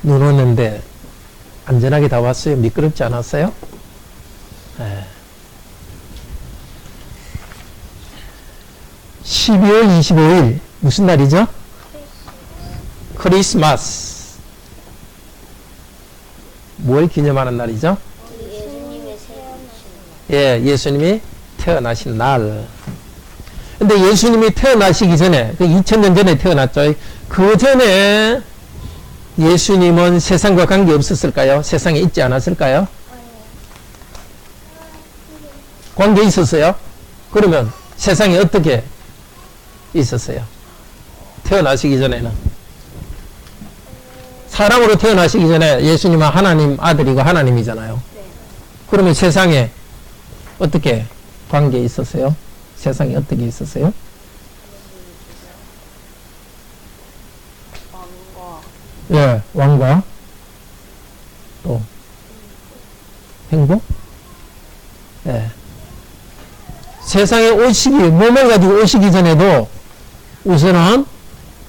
눈 오는데 안전하게 다 왔어요? 미끄럽지 않았어요? 네. 12월 25일 무슨 날이죠? 크리스마스. 뭘 기념하는 날이죠? 예, 예수님이 태어나신 날. 근데 예수님이 태어나시기 전에, 2000년 전에 태어났죠. 그 전에 예수님은 세상과 관계 없었을까요? 세상에 있지 않았을까요? 관계 있었어요? 그러면 세상에 어떻게 있었어요? 태어나시기 전에는. 사람으로 태어나시기 전에 예수님은 하나님 아들이고 하나님이잖아요. 그러면 세상에 어떻게 관계 있었어요? 세상에 어떻게 있었어요? 예, 왕과 또 행복? 예. 세상에 오시기, 몸을 가지고 오시기 전에도 우선은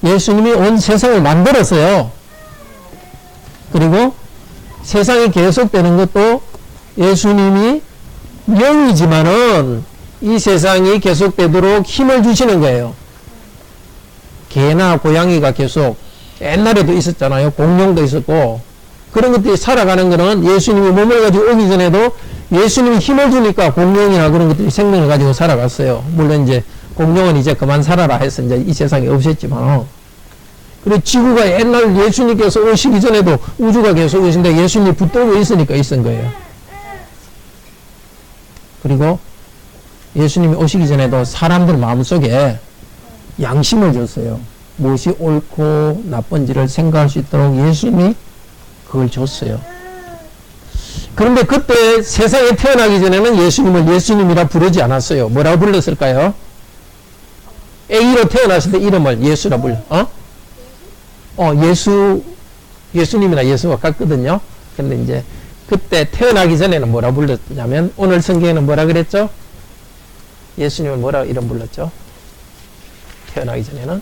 예수님이 온 세상을 만들었어요. 그리고 세상이 계속되는 것도 예수님이 영이지만은 이 세상이 계속되도록 힘을 주시는 거예요. 개나 고양이가 계속 옛날에도 있었잖아요. 공룡도 있었고 그런 것들이 살아가는 거는 예수님이 몸을 가지고 오기 전에도 예수님이 힘을 주니까 공룡이나 그런 것들이 생명을 가지고 살아갔어요. 물론 이제 공룡은 이제 그만 살아라 해서 이제 이 세상에 없었지만 그리고 지구가 옛날 예수님께서 오시기 전에도 우주가 계속 있는데 예수님이 붙들고 있으니까 있은 거예요. 그리고 예수님이 오시기 전에도 사람들 마음속에 양심을 줬어요. 무엇이 옳고 나쁜지를 생각할 수 있도록 예수님이 그걸 줬어요. 그런데 그때 세상에 태어나기 전에는 예수님을 예수님이라 부르지 않았어요. 뭐라고 불렀을까요? A로 태어났을 때 이름을 예수라 불러. 예수님이나 예수가 같거든요. 근데 이제 그때 태어나기 전에는 뭐라 불렀냐면 오늘 성경에는 뭐라 그랬죠? 예수님을 뭐라 이름 불렀죠? 태어나기 전에는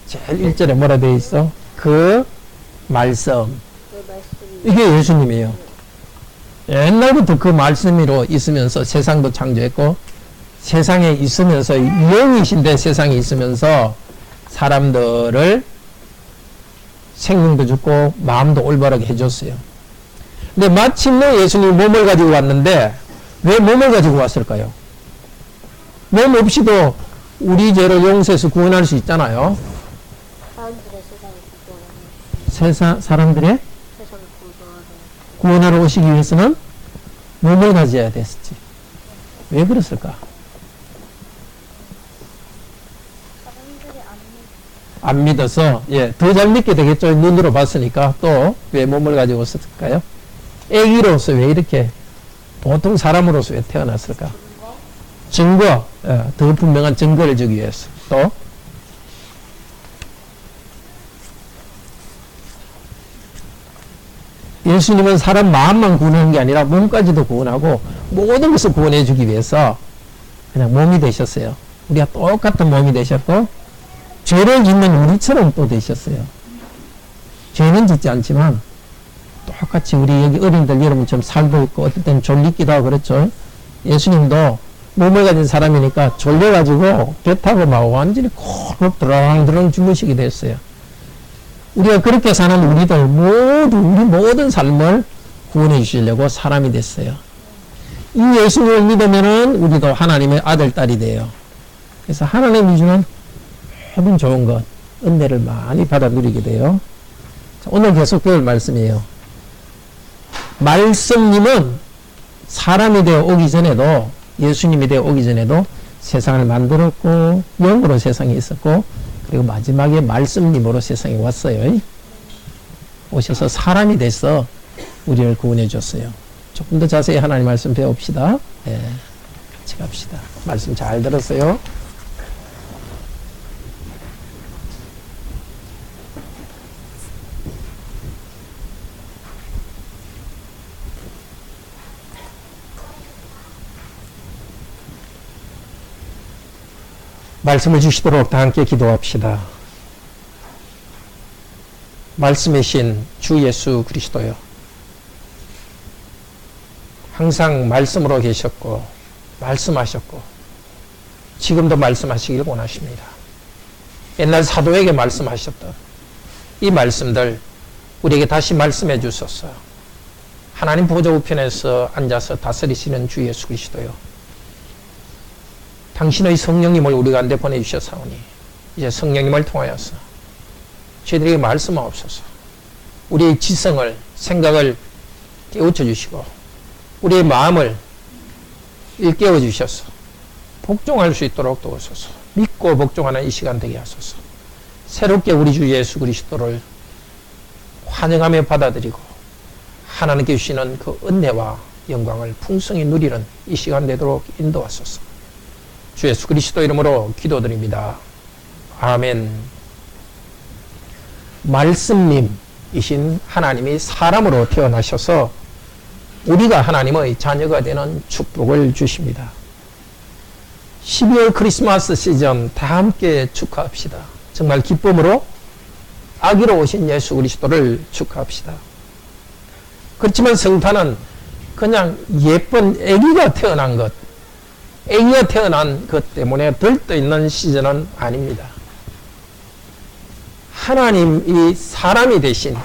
제일 1절에 뭐라 되어 있어? 그 말씀. 이게 예수님이에요. 옛날부터 그 말씀으로 있으면서 세상도 창조했고 세상에 있으면서 영이신데 세상에 있으면서 사람들을 생명도 주고 마음도 올바르게 해줬어요. 근데 마침내 예수님이 몸을 가지고 왔는데 왜 몸을 가지고 왔을까요? 몸 없이도 우리 죄를 용서해서 구원할 수 있잖아요. 사람들의 구원하러 오시기 위해서는 몸을 가져야 됐었지. 왜 그랬을까? 안 믿어서, 예, 더 잘 믿게 되겠죠. 눈으로 봤으니까. 또, 왜 몸을 가지고 왔을까요? 애기로서 왜 이렇게, 보통 사람으로서 왜 태어났을까? 증거, 예, 더 분명한 증거를 주기 위해서. 또, 예수님은 사람 마음만 구원하는 게 아니라 몸까지도 구원하고 모든 것을 구원해 주기 위해서 그냥 몸이 되셨어요. 우리가 똑같은 몸이 되셨고 죄를 짓는 우리처럼 또 되셨어요. 죄는 짓지 않지만 똑같이 우리 여기 어린이들 여러분처럼 살도 있고 어떨 때는 졸리기도 하고 그렇죠. 예수님도 몸을 가진 사람이니까 졸려가지고 배 타고 막 완전히 콕 드렁드렁 주무시게 됐어요. 우리가 그렇게 사는 우리들 모두 우리 모든 삶을 구원해 주시려고 사람이 됐어요. 이 예수님을 믿으면은 우리도 하나님의 아들, 딸이 돼요. 그래서 하나님이 주는 모든 좋은 것, 은혜를 많이 받아 누리게 돼요. 자, 오늘 계속 배울 말씀이에요. 말씀님은 사람이 되어 오기 전에도 예수님이 되어 오기 전에도 세상을 만들었고 영으로 세상에 있었고 그리고 마지막에 말씀님으로 세상에 왔어요. 오셔서 사람이 돼서 우리를 구원해 줬어요. 조금 더 자세히 하나님 말씀 배웁시다. 예, 같이 갑시다. 말씀 잘 들었어요? 말씀을 주시도록 다 함께 기도합시다. 말씀이신 주 예수 그리스도요. 항상 말씀으로 계셨고 말씀하셨고 지금도 말씀하시길 원하십니다. 옛날 사도에게 말씀하셨던 이 말씀들 우리에게 다시 말씀해 주소서. 하나님 보좌 우편에서 앉아서 다스리시는 주 예수 그리스도요. 당신의 성령님을 우리 가운데 보내주셨사오니 이제 성령님을 통하여서 저희들에게 말씀하옵소서. 우리의 지성을 생각을 깨우쳐 주시고 우리의 마음을 일깨워 주셔서 복종할 수 있도록 도우소서. 믿고 복종하는 이 시간 되게 하소서. 새롭게 우리 주 예수 그리스도를 환영하며 받아들이고 하나님께 주시는 그 은혜와 영광을 풍성히 누리는 이 시간 되도록 인도하소서. 주 예수 그리스도 이름으로 기도드립니다. 아멘. 말씀님이신 하나님이 사람으로 태어나셔서 우리가 하나님의 자녀가 되는 축복을 주십니다. 12월 크리스마스 시즌 다 함께 축하합시다. 정말 기쁨으로 아기로 오신 예수 그리스도를 축하합시다. 그렇지만 성탄은 그냥 예쁜 아기가 태어난 것, 아기가 태어난 것 때문에 들떠있는 시즌은 아닙니다. 하나님이 사람이 되신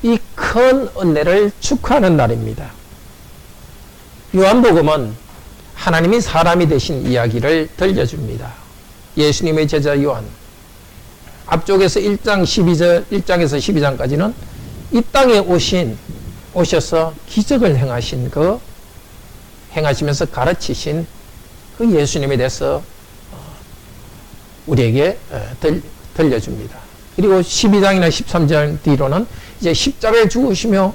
이 큰 은혜를 축하하는 날입니다. 요한복음은 하나님이 사람이 되신 이야기를 들려줍니다. 예수님의 제자 요한 앞쪽에서 1장에서 12장까지는 이 땅에 오셔서 기적을 행하시면서 가르치신 그 예수님에 대해서 우리에게 들려줍니다. 그리고 12장이나 13장 뒤로는 이제 십자가에 죽으시며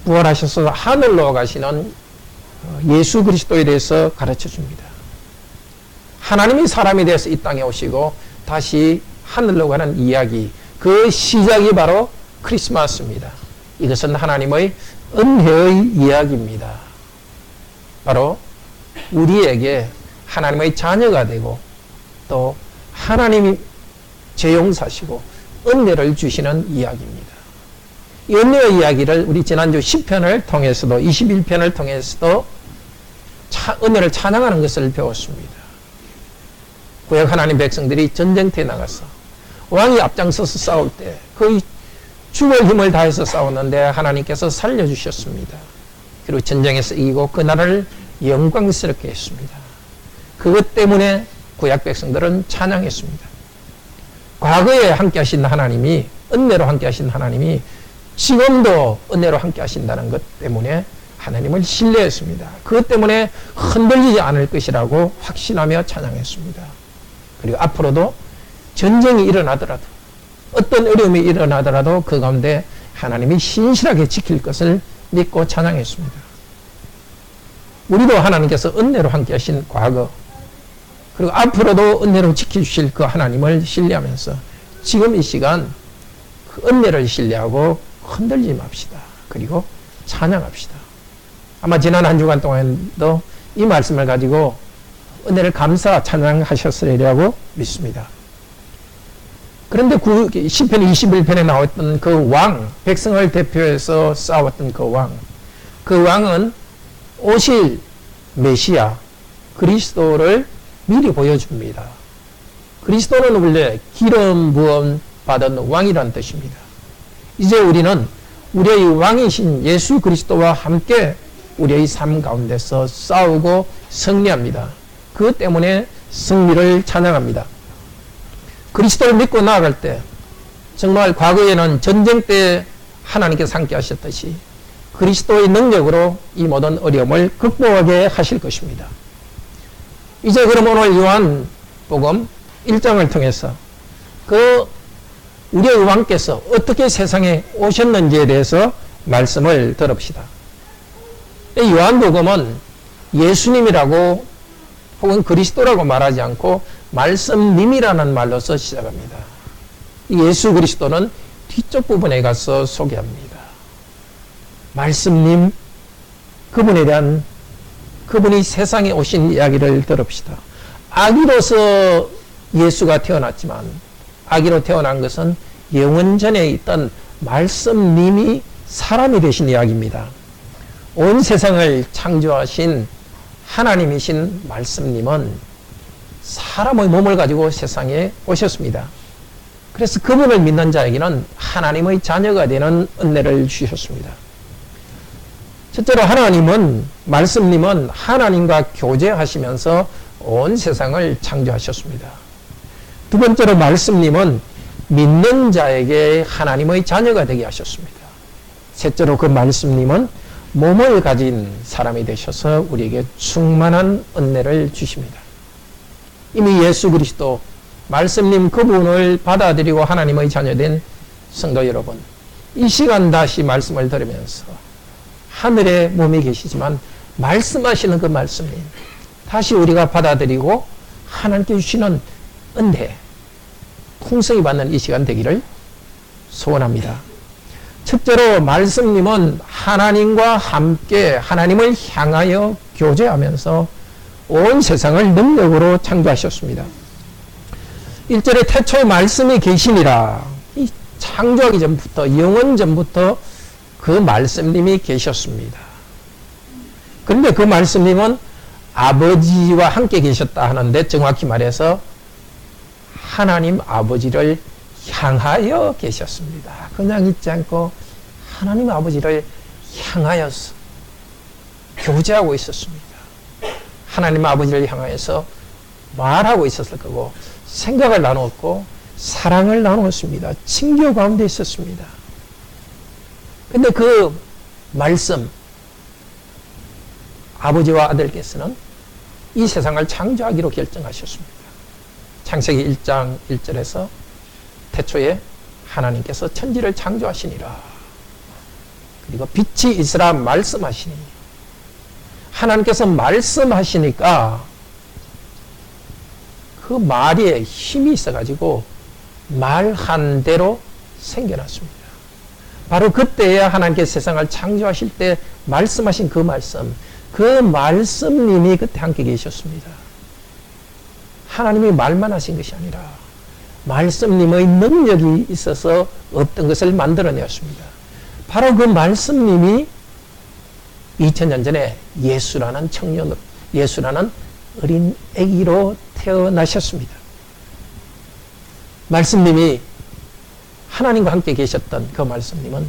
부활하셔서 하늘로 가시는 예수 그리스도에 대해서 가르쳐 줍니다. 하나님이 사람이 되어서 이 땅에 오시고 다시 하늘로 가는 이야기, 그 시작이 바로 크리스마스입니다. 이것은 하나님의 은혜의 이야기입니다. 바로 우리에게 하나님의 자녀가 되고 또 하나님이 죄 용서하시고 은혜를 주시는 이야기입니다. 이 은혜의 이야기를 우리 지난주 10편을 통해서도 21편을 통해서도 은혜를 찬양하는 것을 배웠습니다. 구약 하나님 백성들이 전쟁터에 나가서 왕이 앞장서서 싸울 때 거의 죽을 힘을 다해서 싸웠는데 하나님께서 살려주셨습니다. 그리고 전쟁에서 이기고 그 나라를 영광스럽게 했습니다. 그것 때문에 구약 백성들은 찬양했습니다. 과거에 함께 하신 하나님이, 은혜로 함께 하신 하나님이 지금도 은혜로 함께 하신다는 것 때문에 하나님을 신뢰했습니다. 그것 때문에 흔들리지 않을 것이라고 확신하며 찬양했습니다. 그리고 앞으로도 전쟁이 일어나더라도 어떤 어려움이 일어나더라도 그 가운데 하나님이 신실하게 지킬 것을 믿고 찬양했습니다. 우리도 하나님께서 은혜로 함께 하신 과거 그리고 앞으로도 은혜로 지켜주실 그 하나님을 신뢰하면서 지금 이 시간 그 은혜를 신뢰하고 흔들지 맙시다. 그리고 찬양합시다. 아마 지난 한 주간 동안도 이 말씀을 가지고 은혜를 감사 찬양하셨으리라고 믿습니다. 그런데 시편 21편에 나왔던 그 왕, 백성을 대표해서 싸웠던 그 왕은 오실 메시아 그리스도를 미리 보여줍니다. 그리스도는 원래 기름 부음 받은 왕이라는 뜻입니다. 이제 우리는 우리의 왕이신 예수 그리스도와 함께 우리의 삶 가운데서 싸우고 승리합니다. 그것 때문에 승리를 찬양합니다. 그리스도를 믿고 나아갈 때 정말 과거에는 전쟁 때 하나님께서 함께 하셨듯이 그리스도의 능력으로 이 모든 어려움을 극복하게 하실 것입니다. 이제 그럼 오늘 요한복음 1장을 통해서 우리의 왕께서 어떻게 세상에 오셨는지에 대해서 말씀을 들읍시다. 이 요한복음은 예수님이라고 혹은 그리스도라고 말하지 않고 말씀님이라는 말로서 시작합니다. 예수 그리스도는 뒤쪽 부분에 가서 소개합니다. 말씀님, 그분이 세상에 오신 이야기를 들읍시다. 아기로서 예수가 태어났지만 아기로 태어난 것은 영원전에 있던 말씀님이 사람이 되신 이야기입니다. 온 세상을 창조하신 하나님이신 말씀님은 사람의 몸을 가지고 세상에 오셨습니다. 그래서 그분을 믿는 자에게는 하나님의 자녀가 되는 은혜를 주셨습니다. 첫째로 하나님은, 말씀님은 하나님과 교제하시면서 온 세상을 창조하셨습니다. 두 번째로 말씀님은 믿는 자에게 하나님의 자녀가 되게 하셨습니다. 셋째로 그 말씀님은 몸을 가진 사람이 되셔서 우리에게 충만한 은혜를 주십니다. 이미 예수 그리스도 말씀님 그분을 받아들이고 하나님의 자녀된 성도 여러분, 이 시간 다시 말씀을 들으면서 하늘에 몸이 계시지만 말씀하시는 그 말씀님 다시 우리가 받아들이고 하나님께 주시는 은혜 풍성히 받는 이 시간 되기를 소원합니다. 첫째로 말씀님은 하나님과 함께 하나님을 향하여 교제하면서 온 세상을 능력으로 창조하셨습니다. 1절에 태초에 말씀이 계시니라. 이 창조하기 전부터, 영원 전부터 그 말씀님이 계셨습니다. 그런데 그 말씀님은 아버지와 함께 계셨다 하는데 정확히 말해서 하나님 아버지를 향하여 계셨습니다. 그냥 있지 않고 하나님 아버지를 향하여서 교제하고 있었습니다. 하나님 아버지를 향하여서 말하고 있었을 거고 생각을 나누었고 사랑을 나누었습니다. 친교 가운데 있었습니다. 근데 그 말씀, 아버지와 아들께서는 이 세상을 창조하기로 결정하셨습니다. 창세기 1장 1절에서 태초에 하나님께서 천지를 창조하시니라. 그리고 빛이 있으라 말씀하시니. 하나님께서 말씀하시니까 그 말에 힘이 있어가지고 말한 대로 생겨났습니다. 바로 그때야 하나님께서 세상을 창조하실 때 말씀하신 그 말씀, 그 말씀님이 그때 함께 계셨습니다. 하나님이 말만 하신 것이 아니라 말씀님의 능력이 있어서 없던 것을 만들어내었습니다. 바로 그 말씀님이 2000년 전에 예수라는 청년으로, 예수라는 어린 아기로 태어나셨습니다. 말씀님이 하나님과 함께 계셨던 그 말씀님은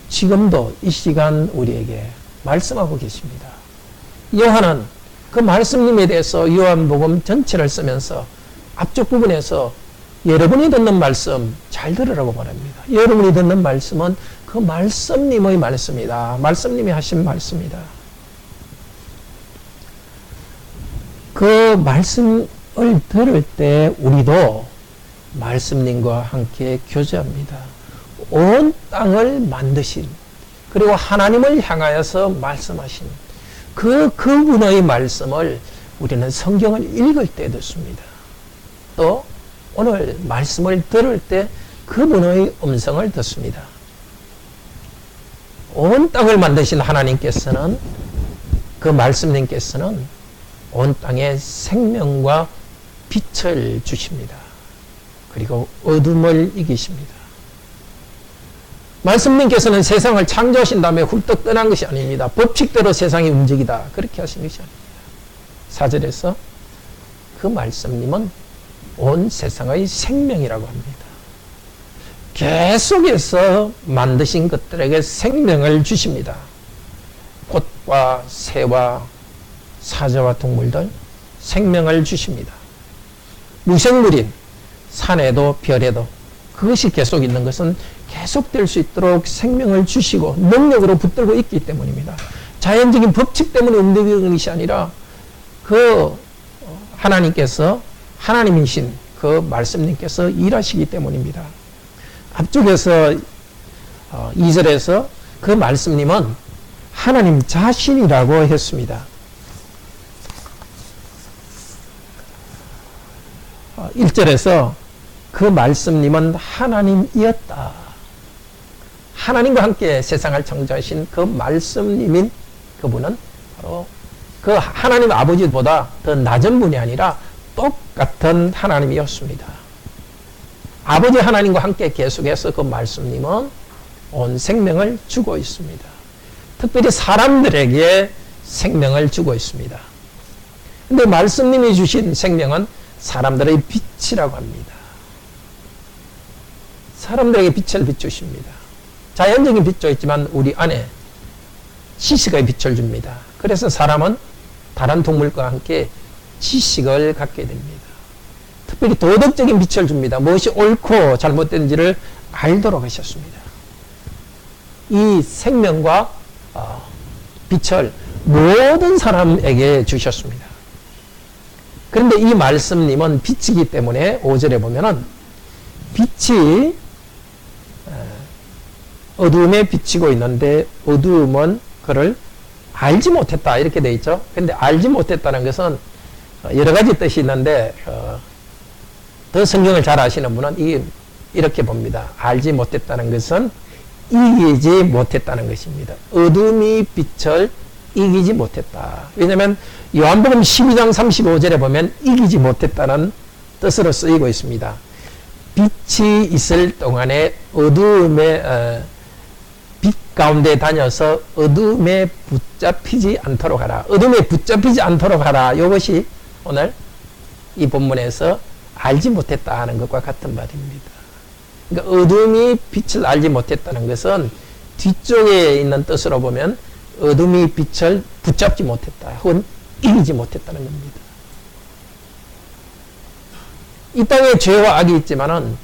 지금도 이 시간 우리에게 말씀하고 계십니다. 요한은 그 말씀님에 대해서 요한복음 전체를 쓰면서 앞쪽 부분에서 여러분이 듣는 말씀 잘 들으라고 말합니다. 여러분이 듣는 말씀은 그 말씀님의 말씀이다. 말씀님이 하신 말씀이다. 그 말씀을 들을 때 우리도 말씀님과 함께 교제합니다. 온 땅을 만드신, 그리고 하나님을 향하여서 말씀하신 그분의 말씀을 우리는 성경을 읽을 때 듣습니다. 또 오늘 말씀을 들을 때 그분의 음성을 듣습니다. 온 땅을 만드신 하나님께서는, 그 말씀님께서는 온 땅에 생명과 빛을 주십니다. 그리고 어둠을 이기십니다. 말씀님께서는 세상을 창조하신 다음에 훌떡 떠난 것이 아닙니다. 법칙대로 세상이 움직이다. 그렇게 하신 것이 아닙니다. 4절에서 그 말씀님은 온 세상의 생명이라고 합니다. 계속해서 만드신 것들에게 생명을 주십니다. 꽃과 새와 사자와 동물들 생명을 주십니다. 무생물인 산에도 별에도 그것이 계속 있는 것은 계속될 수 있도록 생명을 주시고 능력으로 붙들고 있기 때문입니다. 자연적인 법칙 때문에 움직이는 것이 아니라 그 하나님께서, 하나님이신 그 말씀님께서 일하시기 때문입니다. 앞쪽에서 2절에서 그 말씀님은 하나님 자신이라고 했습니다. 1절에서 그 말씀님은 하나님이었다. 하나님과 함께 세상을 창조하신 그 말씀님인 그분은 바로 그 하나님 아버지보다 더 낮은 분이 아니라 똑같은 하나님이었습니다. 아버지 하나님과 함께 계속해서 그 말씀님은 온 생명을 주고 있습니다. 특별히 사람들에게 생명을 주고 있습니다. 근데 말씀님이 주신 생명은 사람들의 빛이라고 합니다. 사람들에게 빛을 비추십니다. 자연적인 빛도 있지만 우리 안에 지식의 빛을 줍니다. 그래서 사람은 다른 동물과 함께 지식을 갖게 됩니다. 특별히 도덕적인 빛을 줍니다. 무엇이 옳고 잘못된지를 알도록 하셨습니다. 이 생명과 빛을 모든 사람에게 주셨습니다. 그런데 이 말씀님은 빛이기 때문에 5절에 보면은 빛이 어두움에 비치고 있는데 어두움은 그를 알지 못했다 이렇게 되어 있죠. 근데 알지 못했다는 것은 여러 가지 뜻이 있는데 더 성경을 잘 아시는 분은 이렇게 봅니다. 알지 못했다는 것은 이기지 못했다는 것입니다. 어둠이 빛을 이기지 못했다. 왜냐하면 요한복음 12장 35절에 보면 이기지 못했다는 뜻으로 쓰이고 있습니다. 빛이 있을 동안에 어두움의 빛 가운데 다녀서 어둠에 붙잡히지 않도록 하라. 어둠에 붙잡히지 않도록 하라. 이것이 오늘 이 본문에서 알지 못했다 하는 것과 같은 말입니다. 그러니까 어둠이 빛을 알지 못했다는 것은 뒤쪽에 있는 뜻으로 보면 어둠이 빛을 붙잡지 못했다. 혹은 이기지 못했다는 겁니다. 이 땅에 죄와 악이 있지만은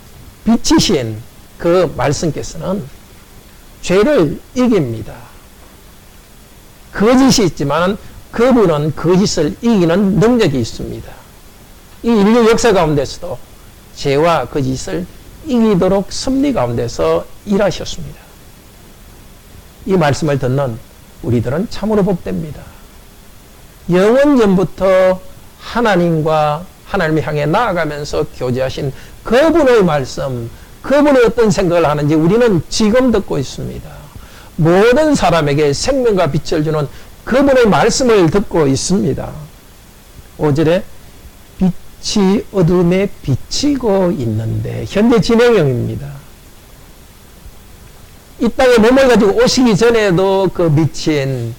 빛이신 그 말씀께서는 죄를 이깁니다. 거짓이 있지만은 그분은 거짓을 이기는 능력이 있습니다. 이 인류 역사 가운데서도 죄와 거짓을 이기도록 섭리 가운데서 일하셨습니다. 이 말씀을 듣는 우리들은 참으로 복됩니다. 영원 전부터 하나님과 하나님을 향해 나아가면서 교제하신 그분의 말씀, 그분이 어떤 생각을 하는지 우리는 지금 듣고 있습니다. 모든 사람에게 생명과 빛을 주는 그분의 말씀을 듣고 있습니다. 5절에 빛이 어둠에 비치고 있는데 현재 진행형입니다. 이 땅에 몸을 가지고 오시기 전에도 그 미친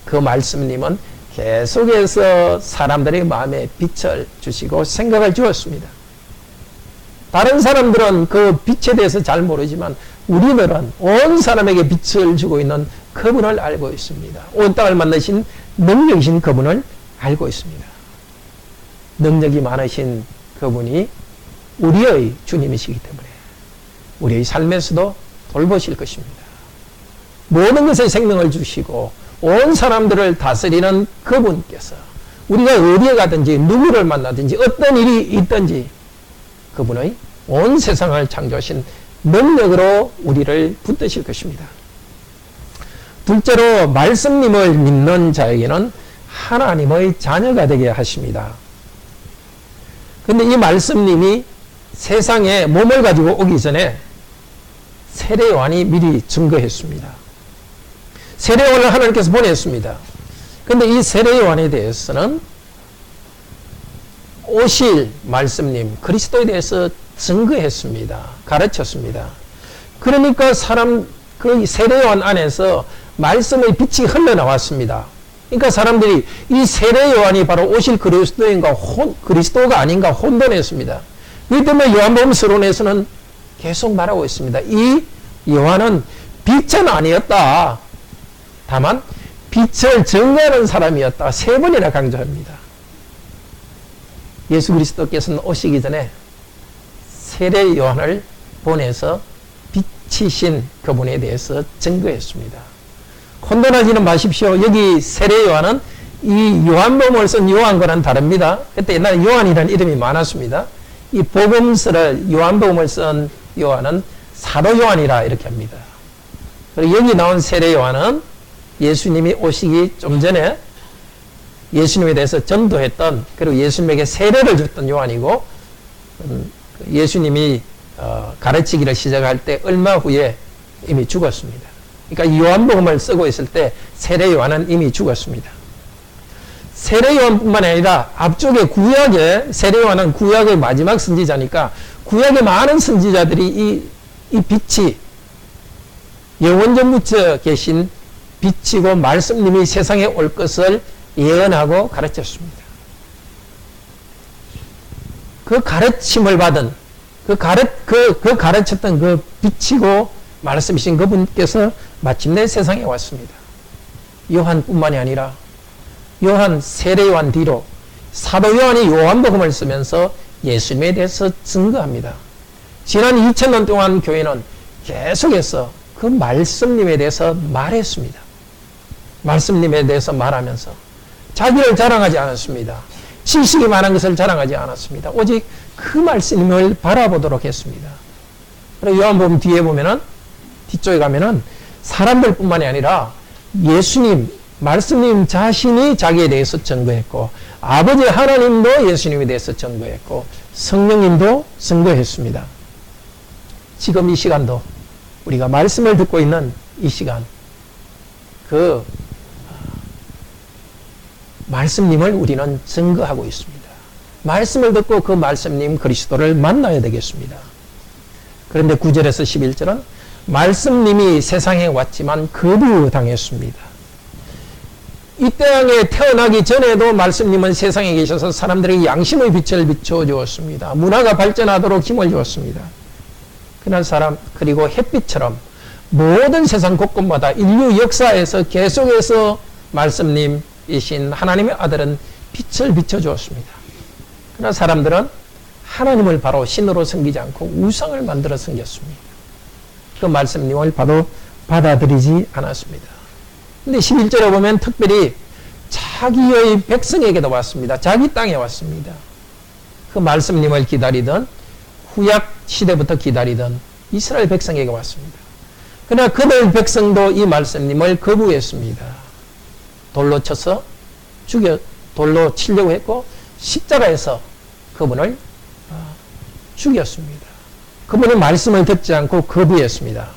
그 말씀님은 계속해서 사람들의 마음에 빛을 주시고 생각을 주었습니다. 다른 사람들은 그 빛에 대해서 잘 모르지만 우리들은 온 사람에게 빛을 주고 있는 그분을 알고 있습니다. 온 땅을 만드신 능력이신 그분을 알고 있습니다. 능력이 많으신 그분이 우리의 주님이시기 때문에 우리의 삶에서도 돌보실 것입니다. 모든 것에 생명을 주시고 온 사람들을 다스리는 그분께서 우리가 어디에 가든지 누구를 만나든지 어떤 일이 있든지 그분의 온 세상을 창조하신 능력으로 우리를 붙드실 것입니다. 둘째로 말씀님을 믿는 자에게는 하나님의 자녀가 되게 하십니다. 그런데 이 말씀님이 세상에 몸을 가지고 오기 전에 세례 요한이 미리 증거했습니다. 세례 요한을 하나님께서 보냈습니다. 그런데 이 세례 요한에 대해서는 오실 말씀님 그리스도에 대해서 증거했습니다. 가르쳤습니다. 그러니까 그 세례 요한 안에서 말씀의 빛이 흘러나왔습니다. 그러니까 사람들이 이 세례 요한이 바로 오실 그리스도가 아닌가 혼돈했습니다. 이 때문에 요한복음 서론에서는 계속 말하고 있습니다. 이 요한은 빛은 아니었다. 다만 빛을 증거하는 사람이었다. 3번이나 강조합니다. 예수 그리스도께서는 오시기 전에 세례 요한을 보내서 빛이신 그분에 대해서 증거했습니다. 혼돈하지는 마십시오. 여기 세례 요한은 이 요한복음을 쓴 요한과는 다릅니다. 그때 옛날에 요한이라는 이름이 많았습니다. 이 복음서를 요한복음을 쓴 요한은 사도 요한이라 이렇게 합니다. 그리고 여기 나온 세례 요한은 예수님이 오시기 좀 전에 예수님에 대해서 전도했던 그리고 예수님에게 세례를 줬던 요한이고 예수님이 가르치기를 시작할 때 얼마 후에 이미 죽었습니다. 그러니까 요한복음을 쓰고 있을 때 세례 요한은 이미 죽었습니다. 세례 요한뿐만 아니라 앞쪽에 구약에 세례 요한은 구약의 마지막 선지자니까 구약의 많은 선지자들이 이 빛이 영원전 묻혀 계신 빛이고 말씀님이 세상에 올 것을 예언하고 가르쳤습니다. 그 가르침을 받은 그 가르쳤던 그 빛이고 말씀이신 그분께서 마침내 세상에 왔습니다. 요한뿐만이 아니라 요한, 세례 요한 뒤로 사도 요한이 요한복음을 쓰면서 예수님에 대해서 증거합니다. 지난 2000년 동안 교회는 계속해서 그 말씀님에 대해서 말했습니다. 말씀님에 대해서 말하면서 자기를 자랑하지 않았습니다. 지식이 많은 것을 자랑하지 않았습니다. 오직 그 말씀을 바라보도록 했습니다. 그리고 요한복음 뒤에 보면은, 뒤쪽에 가면은 사람들뿐만이 아니라 예수님, 말씀님 자신이 자기에 대해서 증거했고, 아버지 하나님도 예수님에 대해서 증거했고, 성령님도 증거했습니다. 지금 이 시간도 우리가 말씀을 듣고 있는 이 시간, 그 말씀님을 우리는 증거하고 있습니다. 말씀을 듣고 그 말씀님 그리스도를 만나야 되겠습니다. 그런데 9절에서 11절은 말씀님이 세상에 왔지만 거부당했습니다. 이 땅에 태어나기 전에도 말씀님은 세상에 계셔서 사람들에게 양심의 빛을 비춰주었습니다. 문화가 발전하도록 힘을 주었습니다. 그리고 햇빛처럼 모든 세상 곳곳마다 인류 역사에서 계속해서 말씀님이신 하나님의 아들은 빛을 비춰주었습니다. 그러나 사람들은 하나님을 바로 신으로 섬기지 않고 우상을 만들어 섬겼습니다. 그 말씀님을 바로 받아들이지 않았습니다. 근데 11절에 보면 특별히 자기의 백성에게도 왔습니다. 자기 땅에 왔습니다. 그 말씀님을 기다리던 구약 시대부터 기다리던 이스라엘 백성에게 왔습니다. 그러나 그들 백성도 이 말씀님을 거부했습니다. 돌로 치려고 했고 십자가에서 그분을 죽였습니다. 그분의 말씀을 듣지 않고 거부했습니다.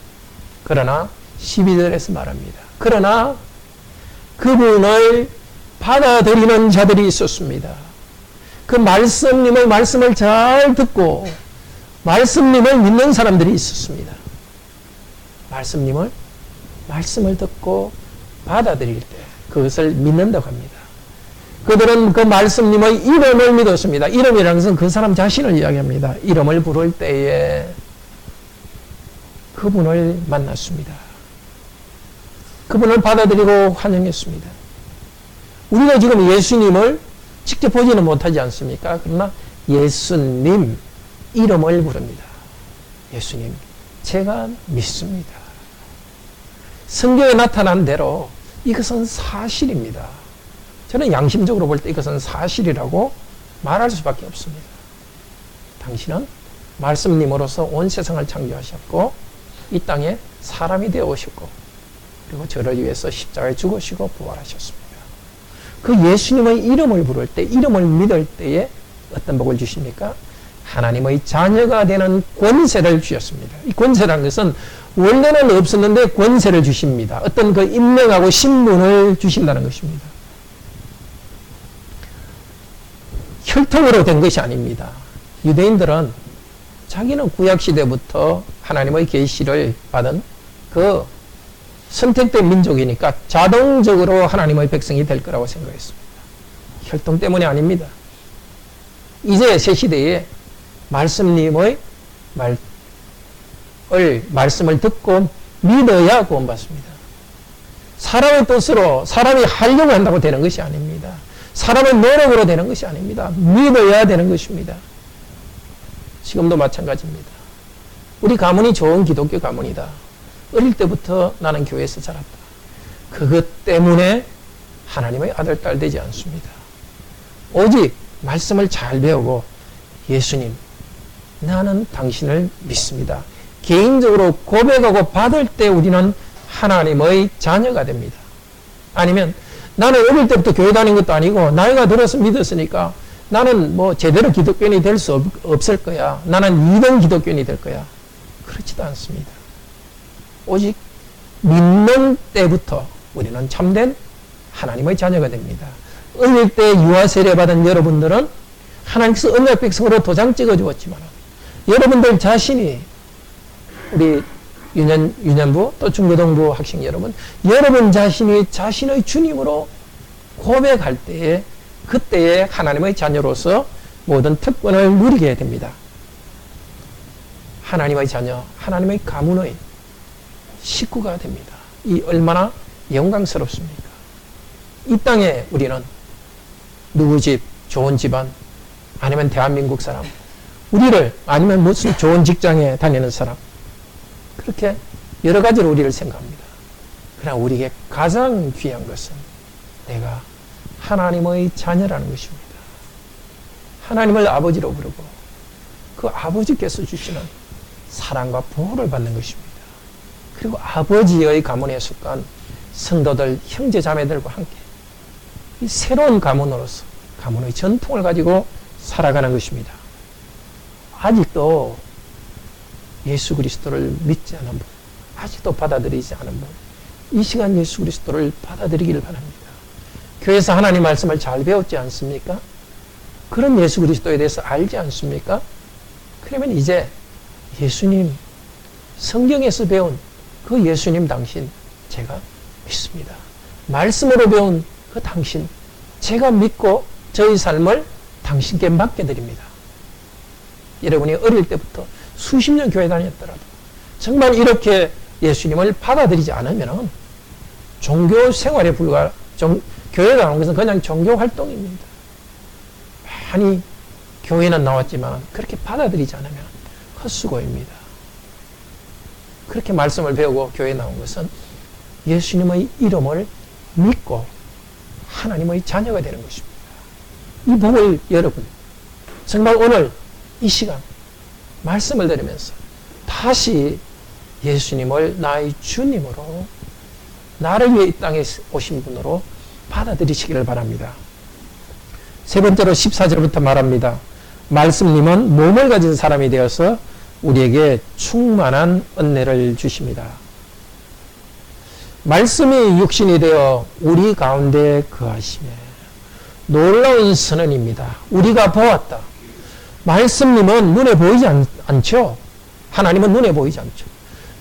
그러나 12절에서 말합니다. 그러나 그분을 받아들이는 자들이 있었습니다. 그 말씀을 잘 듣고 말씀님을 믿는 사람들이 있었습니다. 말씀을 듣고 받아들일 때 그것을 믿는다고 합니다. 그들은 그 말씀님의 이름을 믿었습니다. 이름이라는 것은 그 사람 자신을 이야기합니다. 이름을 부를 때에 그분을 만났습니다. 그분을 받아들이고 환영했습니다. 우리가 지금 예수님을 직접 보지는 못하지 않습니까? 그러나 예수님 이름을 부릅니다. 예수님, 제가 믿습니다. 성경에 나타난 대로 이것은 사실입니다. 저는 양심적으로 볼 때 이것은 사실이라고 말할 수밖에 없습니다. 당신은 말씀님으로서 온 세상을 창조하셨고 이 땅에 사람이 되어 오셨고 그리고 저를 위해서 십자가에 죽으시고 부활하셨습니다. 그 예수님의 이름을 부를 때, 이름을 믿을 때에 어떤 복을 주십니까? 하나님의 자녀가 되는 권세를 주셨습니다. 이 권세라는 것은 원래는 없었는데 권세를 주십니다. 어떤 그 임명하고 신분을 주신다는 것입니다. 혈통으로 된 것이 아닙니다. 유대인들은 자기는 구약시대부터 하나님의 계시를 받은 그 선택된 민족이니까 자동적으로 하나님의 백성이 될 거라고 생각했습니다. 혈통 때문이 아닙니다. 이제 새 시대에 말씀님의 말씀을 듣고 믿어야 구원받습니다. 사람의 뜻으로 사람이 하려고 한다고 되는 것이 아닙니다. 사람의 노력으로 되는 것이 아닙니다. 믿어야 되는 것입니다. 지금도 마찬가지입니다. 우리 가문이 좋은 기독교 가문이다. 어릴 때부터 나는 교회에서 자랐다. 그것 때문에 하나님의 아들, 딸 되지 않습니다. 오직 말씀을 잘 배우고 예수님, 나는 당신을 믿습니다. 개인적으로 고백하고 받을 때 우리는 하나님의 자녀가 됩니다. 아니면 나는 어릴 때부터 교회 다닌 것도 아니고 나이가 들어서 믿었으니까 나는 뭐 제대로 기독교인이 될 수 없을 거야. 나는 2등 기독교인이 될 거야. 그렇지도 않습니다. 오직 믿는 때부터 우리는 참된 하나님의 자녀가 됩니다. 어릴 때 유아 세례 받은 여러분들은 하나님께서 언약 백성으로 도장 찍어 주었지만 여러분들 자신이 우리 유년부 또 중고등부 학생 여러분, 여러분 자신이 자신의 주님으로 고백할 때에 그때에 하나님의 자녀로서 모든 특권을 누리게 됩니다. 하나님의 자녀, 하나님의 가문의 식구가 됩니다. 이 얼마나 영광스럽습니까? 이 땅에 우리는 누구 집, 좋은 집안, 아니면 대한민국 사람, 우리를, 아니면 무슨 좋은 직장에 다니는 사람, 그렇게 여러 가지로 우리를 생각합니다. 그러나 우리에게 가장 귀한 것은 내가 하나님의 자녀라는 것입니다. 하나님을 아버지로 부르고 그 아버지께서 주시는 사랑과 보호를 받는 것입니다. 그리고 아버지의 가문에 속한 성도들, 형제 자매들과 함께 이 새로운 가문으로서 가문의 전통을 가지고 살아가는 것입니다. 아직도 예수 그리스도를 믿지 않은 분, 아직도 받아들이지 않은 분, 이 시간 예수 그리스도를 받아들이기를 바랍니다. 교회에서 하나님 말씀을 잘 배웠지 않습니까? 그런 예수 그리스도에 대해서 알지 않습니까? 그러면 이제 예수님, 성경에서 배운 그 예수님 당신 제가 믿습니다. 말씀으로 배운 그 당신 제가 믿고 저희 삶을 당신께 맡겨드립니다. 여러분이 어릴 때부터 수십 년 교회 다녔더라도 정말 이렇게 예수님을 받아들이지 않으면 종교 생활에 교회 가는 것은 그냥 종교 활동입니다. 많이 교회는 나왔지만 그렇게 받아들이지 않으면 헛수고입니다. 그렇게 말씀을 배우고 교회에 나온 것은 예수님의 이름을 믿고 하나님의 자녀가 되는 것입니다. 이 복을 여러분 정말 오늘 이 시간 말씀을 들으면서 다시 예수님을 나의 주님으로 나를 위해 이 땅에 오신 분으로 받아들이시기를 바랍니다. 세 번째로 14절부터 말합니다. 말씀님은 몸을 가진 사람이 되어서 우리에게 충만한 은혜를 주십니다. 말씀이 육신이 되어 우리 가운데 거하시며 놀라운 선언입니다. 우리가 보았다. 말씀님은 눈에 보이지 않죠. 하나님은 눈에 보이지 않죠.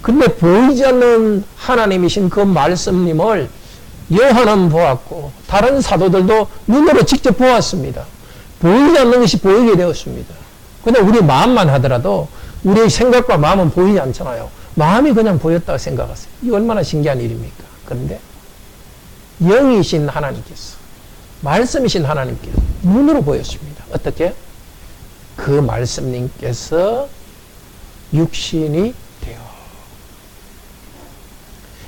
근데 보이지 않는 하나님이신 그 말씀님을 요한은 보았고 다른 사도들도 눈으로 직접 보았습니다. 보이지 않는 것이 보이게 되었습니다. 근데 우리 마음만 하더라도 우리의 생각과 마음은 보이지 않잖아요. 마음이 그냥 보였다고 생각하세요. 이 얼마나 신기한 일입니까? 그런데 영이신 하나님께서, 말씀이신 하나님께서 눈으로 보였습니다. 어떻게? 그 말씀님께서 육신이 되어.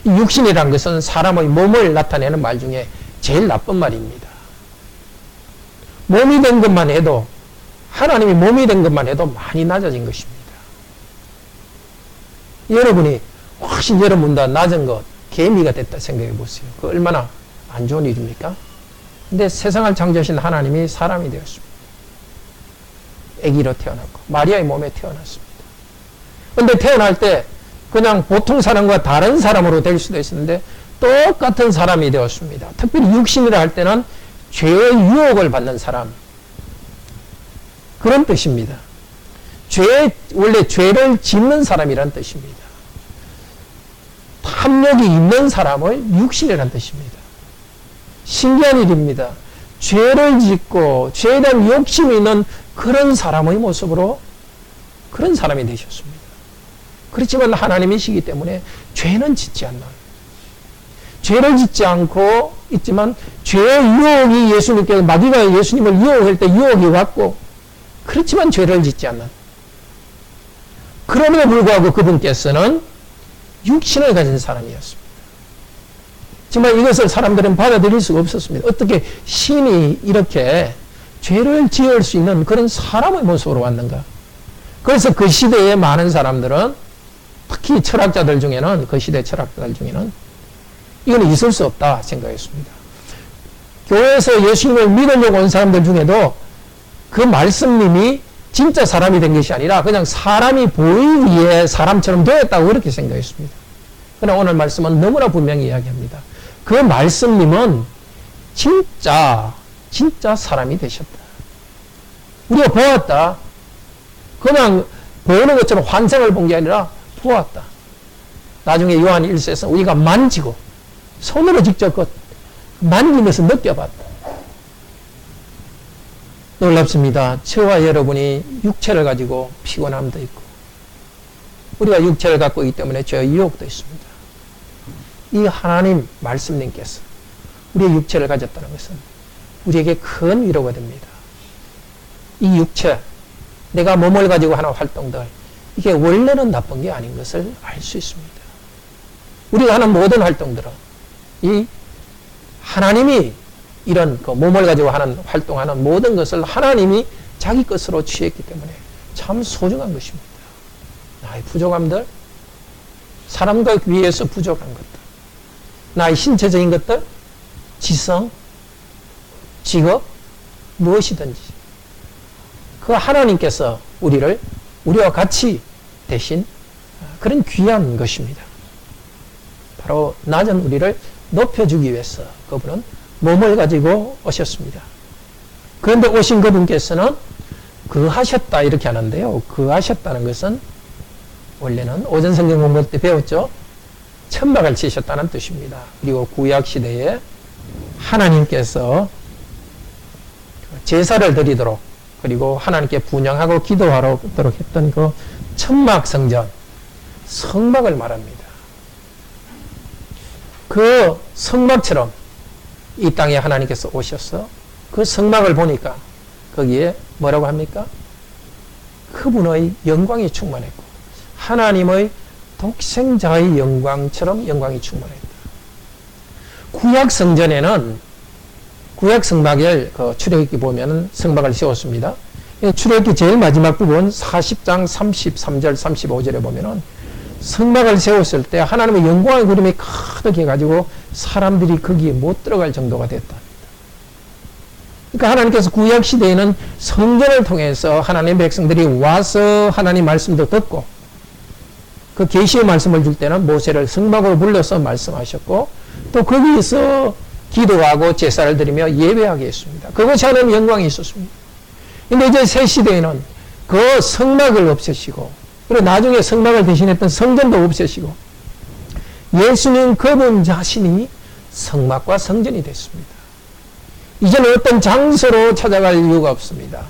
이 육신이란 것은 사람의 몸을 나타내는 말 중에 제일 나쁜 말입니다. 몸이 된 것만 해도, 하나님이 몸이 된 것만 해도 많이 낮아진 것입니다. 여러분이 훨씬 여러분보다 낮은 것, 개미가 됐다 생각해 보세요. 그 얼마나 안 좋은 일입니까? 근데 세상을 창조하신 하나님이 사람이 되었습니다. 아기로 태어났고 마리아의 몸에 태어났습니다. 근데 태어날 때 그냥 보통 사람과 다른 사람으로 될 수도 있었는데 똑같은 사람이 되었습니다. 특별히 육신이라 할 때는 죄의 유혹을 받는 사람, 그런 뜻입니다. 원래 죄를 짓는 사람이란 뜻입니다. 탐욕이 있는 사람을 육신이란 뜻입니다. 신기한 일입니다. 죄를 짓고 죄에 대한 욕심이 있는 그런 사람의 모습으로 그런 사람이 되셨습니다. 그렇지만 하나님이시기 때문에 죄는 짓지 않나요? 죄를 짓지 않고 있지만 죄의 유혹이 예수님께서 마귀가 예수님을 유혹할 때 유혹이 왔고 그렇지만 죄를 짓지 않는, 그럼에도 불구하고 그분께서는 육신을 가진 사람이었습니다. 정말 이것을 사람들은 받아들일 수가 없었습니다. 어떻게 신이 이렇게 죄를 지을 수 있는 그런 사람의 모습으로 왔는가? 그래서 그 시대에 많은 사람들은, 특히 철학자들 중에는, 그 시대 철학자들 중에는 이거는 있을 수 없다 생각했습니다. 교회에서 예수님을 믿으려고 온 사람들 중에도 그 말씀님이 진짜 사람이 된 것이 아니라 그냥 사람이 보이기 위해 사람처럼 되었다고 그렇게 생각했습니다. 그러나 오늘 말씀은 너무나 분명히 이야기합니다. 그 말씀님은 진짜 사람이 되셨다. 우리가 보았다. 그냥 보이는 것처럼 환상을 본 게 아니라 보았다. 나중에 요한 1서에서 우리가 만지고 손으로 직접 그 만지면서 느껴봤다. 놀랍습니다. 저와 여러분이 육체를 가지고 피곤함도 있고 우리가 육체를 갖고 있기 때문에 죄의 유혹도 있습니다. 이 하나님 말씀님께서 우리의 육체를 가졌다는 것은 우리에게 큰 위로가 됩니다. 이 육체, 내가 몸을 가지고 하는 활동들, 이게 원래는 나쁜 게 아닌 것을 알 수 있습니다. 우리가 하는 모든 활동들은 이 하나님이 이런 그 몸을 가지고 하는 활동하는 모든 것을 하나님이 자기 것으로 취했기 때문에 참 소중한 것입니다. 나의 부족함들, 사람과 위해서 부족한 것들, 나의 신체적인 것들, 지성, 직업, 무엇이든지 그 하나님께서 우리와 같이 대신 그런 귀한 것입니다. 바로 낮은 우리를 높여주기 위해서 그분은 몸을 가지고 오셨습니다. 그런데 오신 그분께서는 거하셨다 이렇게 하는데요. 거하셨다는 것은 원래는 오전 성경 공부 때 배웠죠. 천막을 치셨다는 뜻입니다. 그리고 구약 시대에 하나님께서 제사를 드리도록 그리고 하나님께 분향하고 기도하도록 했던 그 천막 성전, 성막을 말합니다. 그 성막처럼 이 땅에 하나님께서 오셔서 그 성막을 보니까 거기에 뭐라고 합니까? 그분의 영광이 충만했고 하나님의 독생자의 영광처럼 영광이 충만했다. 구약 성전에는 구약 성막을 출애굽기 보면은 성막을 세웠습니다. 출애굽기 제일 마지막 부분 40장 33절 35절에 보면은 성막을 세웠을 때 하나님의 영광의 구름이 가득해가지고 사람들이 거기에 못 들어갈 정도가 됐다. 그러니까 하나님께서 구약 시대에는 성전을 통해서 하나님의 백성들이 와서 하나님 말씀도 듣고 그 계시의 말씀을 줄 때는 모세를 성막으로 불러서 말씀하셨고 또 거기에서 기도하고 제사를 드리며 예배하게 했습니다. 그것이 하나님의 영광이 있었습니다. 근데 이제 새 시대에는 그 성막을 없애시고 그리고 나중에 성막을 대신했던 성전도 없애시고 예수님 그분 자신이 성막과 성전이 됐습니다. 이제는 어떤 장소로 찾아갈 이유가 없습니다.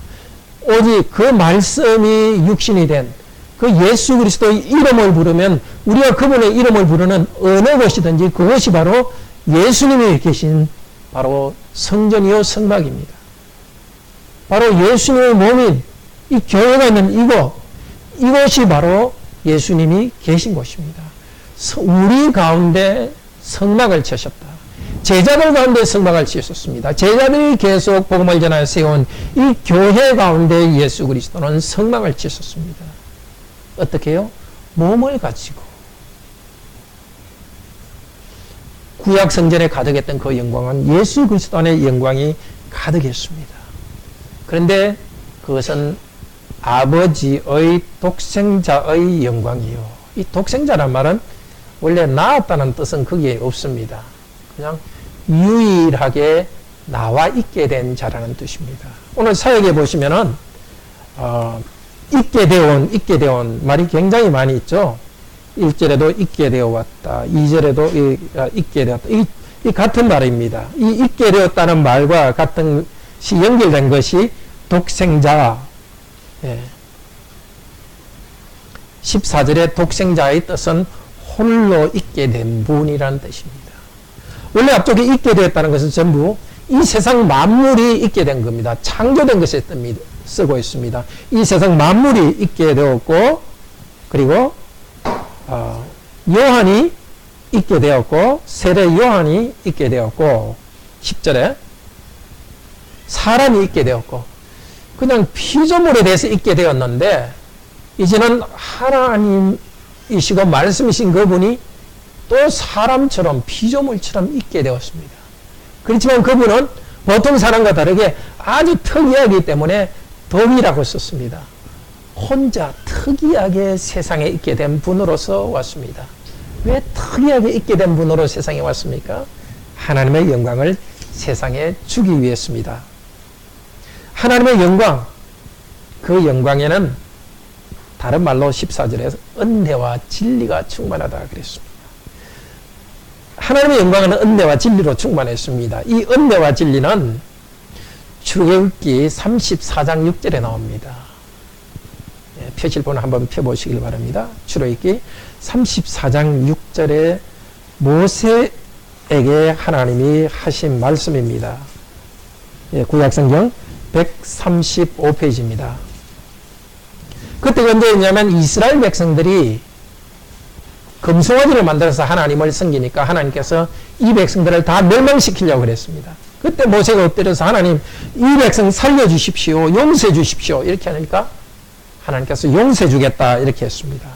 오직 그 말씀이 육신이 된 그 예수 그리스도의 이름을 부르면 우리가 그분의 이름을 부르는 어느 곳이든지 그것이 바로 예수님이 계신 바로 성전이요 성막입니다. 바로 예수님의 몸인 이 교회가 있는 이곳이 바로 예수님이 계신 곳입니다. 우리 가운데 성막을 치셨다. 제자들 가운데 성막을 치셨습니다. 제자들이 계속 복음을 전하여 세운 이 교회 가운데 예수 그리스도는 성막을 치셨습니다. 어떻게 해요? 몸을 가지고 구약 성전에 가득했던 그 영광은 예수 그리스도 안에 영광이 가득했습니다. 그런데 그것은 아버지의 독생자의 영광이요. 이 독생자란 말은 원래 낳았다는 뜻은 거기에 없습니다. 그냥 유일하게 나와 있게 된 자라는 뜻입니다. 오늘 사역에 보시면은 있게 되어온 말이 굉장히 많이 있죠. 1절에도 있게 되어 왔다. 2절에도 있게 되었다. 이 같은 말입니다. 이 있게 되었다는 말과 같은 시 연결된 것이 독생자. 14절에 독생자의 뜻은 홀로 있게 된 분이라는 뜻입니다. 원래 앞쪽에 있게 되었다는 것은 전부 이 세상 만물이 있게 된 겁니다. 창조된 것에 쓰고 있습니다. 이 세상 만물이 있게 되었고 그리고 요한이 있게 되었고 세례 요한이 있게 되었고 10절에 사람이 있게 되었고 그냥 피조물에 대해서 있게 되었는데 이제는 하나님이시고 말씀이신 그분이 또 사람처럼 피조물처럼 있게 되었습니다. 그렇지만 그분은 보통 사람과 다르게 아주 특이하기 때문에 덕이라고 썼습니다. 혼자 특이하게 세상에 있게 된 분으로서 왔습니다. 왜 특이하게 있게 된 분으로 세상에 왔습니까? 하나님의 영광을 세상에 주기 위해서입니다. 하나님의 영광, 그 영광에는 다른 말로 14절에 은혜와 진리가 충만하다 그랬습니다. 하나님의 영광은 은혜와 진리로 충만했습니다. 이 은혜와 진리는 출애굽기 34장 6절에 나옵니다. 펴실본 한번 펴보시길 바랍니다. 출애굽기 34장 6절에 모세에게 하나님이 하신 말씀입니다. 구약성경 135페이지입니다. 그때가 언제였냐면 이스라엘 백성들이 금송아지를 만들어서 하나님을 섬기니까 하나님께서 이 백성들을 다 멸망시키려고 그랬습니다. 그때 모세가 엎드려서 하나님 이 백성 살려주십시오. 용서해 주십시오. 이렇게 하니까 하나님께서 용서해 주겠다 이렇게 했습니다.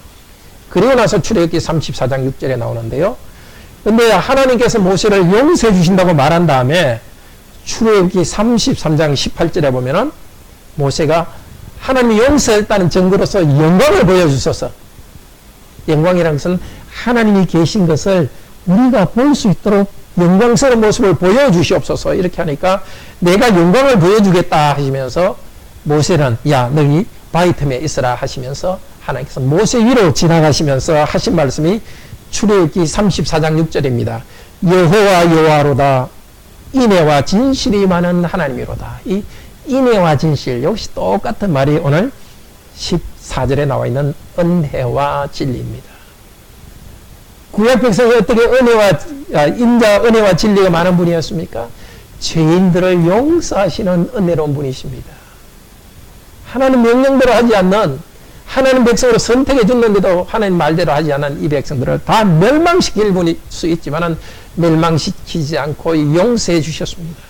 그리고 나서 출애굽기 34장 6절에 나오는데요. 근데 하나님께서 모세를 용서해 주신다고 말한 다음에 출애굽기 33장 18절에 보면은 모세가 하나님이 용서했다는 증거로서 영광을 보여주소서. 영광이라는 것은 하나님이 계신 것을 우리가 볼 수 있도록 영광스러운 모습을 보여주시옵소서. 이렇게 하니까 내가 영광을 보여주겠다 하시면서 모세는 야 너희 바위 틈에 있으라 하시면서 하나님께서 모세 위로 지나가시면서 하신 말씀이 출애굽기 34장 6절입니다. 여호와 여호와로다 인애와 진실이 많은 하나님이로다. 이 인애와 진실 역시 똑같은 말이 오늘 14절에 나와 있는 은혜와 진리입니다. 구약 백성이 어떻게 은혜와 진리가 많은 분이었습니까? 죄인들을 용서하시는 은혜로운 분이십니다. 하나님 명령대로 하지 않는 하나님 백성으로 선택해 줬는데도 하나님 말대로 하지 않은 이 백성들을 다 멸망시킬 분일 수 있지만 멸망시키지 않고 용서해 주셨습니다.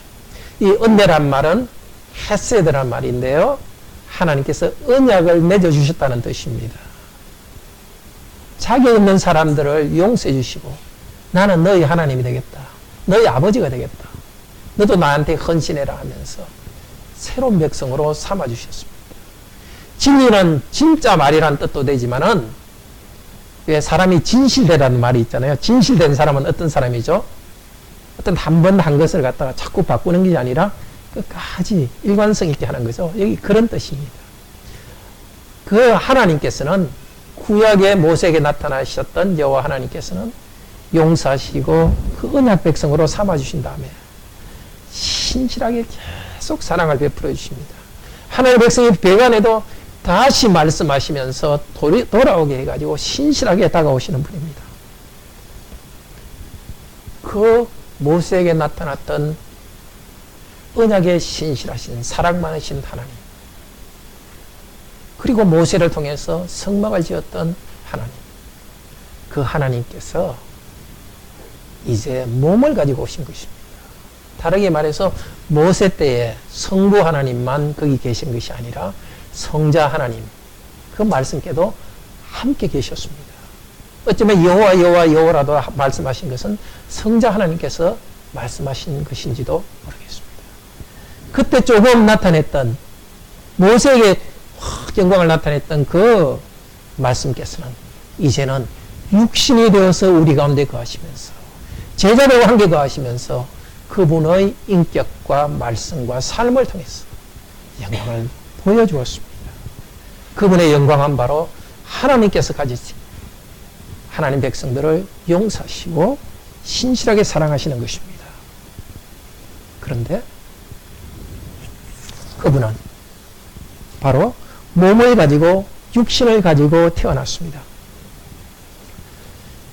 이 은혜란 말은 헤세드란 말인데요. 하나님께서 언약을 맺어주셨다는 뜻입니다. 자격 없는 사람들을 용서해 주시고 나는 너희 하나님이 되겠다. 너희 아버지가 되겠다. 너도 나한테 헌신해라 하면서 새로운 백성으로 삼아주셨습니다. 진리는 진짜 말이라는 뜻도 되지만은 왜 사람이 진실되라는 말이 있잖아요. 진실된 사람은 어떤 사람이죠? 어떤 한 번 한 것을 갖다가 자꾸 바꾸는 게 아니라 끝까지 일관성 있게 하는 거죠. 여기 그런 뜻입니다. 그 하나님께서는 구약의 모세에게 나타나셨던 여호와 하나님께서는 용서하시고 그 언약 백성으로 삼아주신 다음에 신실하게 계속 사랑을 베풀어 주십니다. 하나님의 백성이 배반해도 다시 말씀하시면서 돌아오게 해가지고 신실하게 다가오시는 분입니다. 그 모세에게 나타났던 언약에 신실하신 사랑 많으신 하나님, 그리고 모세를 통해서 성막을 지었던 하나님, 그 하나님께서 이제 몸을 가지고 오신 것입니다. 다르게 말해서 모세 때에 성부 하나님만 거기 계신 것이 아니라 성자 하나님, 그 말씀께도 함께 계셨습니다. 어쩌면 여호와라도 말씀하신 것은 성자 하나님께서 말씀하신 것인지도 모르겠습니다. 그때 조금 나타냈던 모세에게 영광을 나타냈던 그 말씀께서는 이제는 육신이 되어서 우리 가운데 거하시면서 제자들과 함께 거하시면서 그분의 인격과 말씀과 삶을 통해서 영광을 보여주었습니다. 그분의 영광은 바로 하나님께서 가지신 하나님 백성들을 용서하시고 신실하게 사랑하시는 것입니다. 그런데 그분은 바로 몸을 가지고 육신을 가지고 태어났습니다.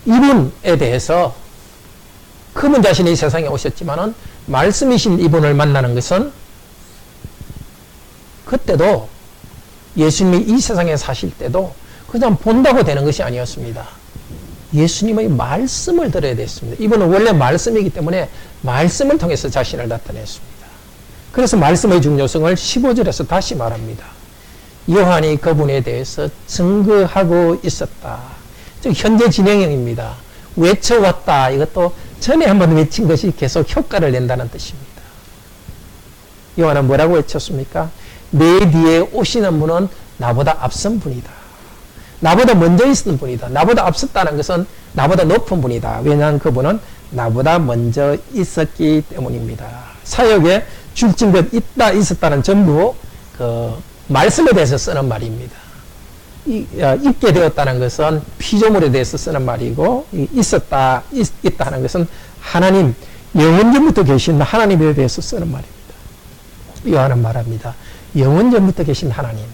이분에 대해서 그분 자신이 세상에 오셨지만은 말씀이신 이분을 만나는 것은 그때도 예수님이 이 세상에 사실 때도 그냥 본다고 되는 것이 아니었습니다. 예수님의 말씀을 들어야 됐습니다. 이분은 원래 말씀이기 때문에 말씀을 통해서 자신을 나타냈습니다. 그래서 말씀의 중요성을 15절에서 다시 말합니다. 요한이 그분에 대해서 증거하고 있었다. 즉 현재 진행형입니다. 외쳐왔다. 이것도 전에 한번 외친 것이 계속 효과를 낸다는 뜻입니다. 요한은 뭐라고 외쳤습니까? 내 뒤에 오시는 분은 나보다 앞선 분이다. 나보다 먼저 있었던 분이다. 나보다 앞섰다는 것은 나보다 높은 분이다. 왜냐하면 그분은 나보다 먼저 있었기 때문입니다. 사역에 줄진 것 있다 있었다는 전부 그 말씀에 대해서 쓰는 말입니다. 있게 되었다는 것은 피조물에 대해서 쓰는 말이고, 있다 하는 것은 하나님, 영원전부터 계신 하나님에 대해서 쓰는 말입니다. 요한은 말합니다. 영원전부터 계신 하나님,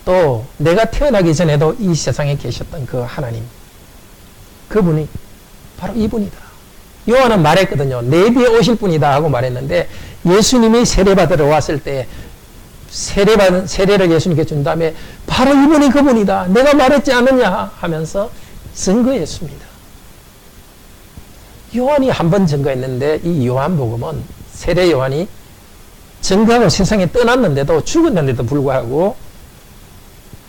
또 내가 태어나기 전에도 이 세상에 계셨던 그 하나님, 그분이 바로 이분이다. 요한은 말했거든요. 내 뒤에 오실 분이다 하고 말했는데, 예수님이 세례받으러 왔을 때 세례를 예수님께 준 다음에 바로 이분이 그분이다, 내가 말했지 않느냐 하면서 증거했습니다. 요한이 한 번 증거했는데, 이 요한복음은 세례 요한이 증거하고 세상에 떠났는데도, 죽었는데도 불구하고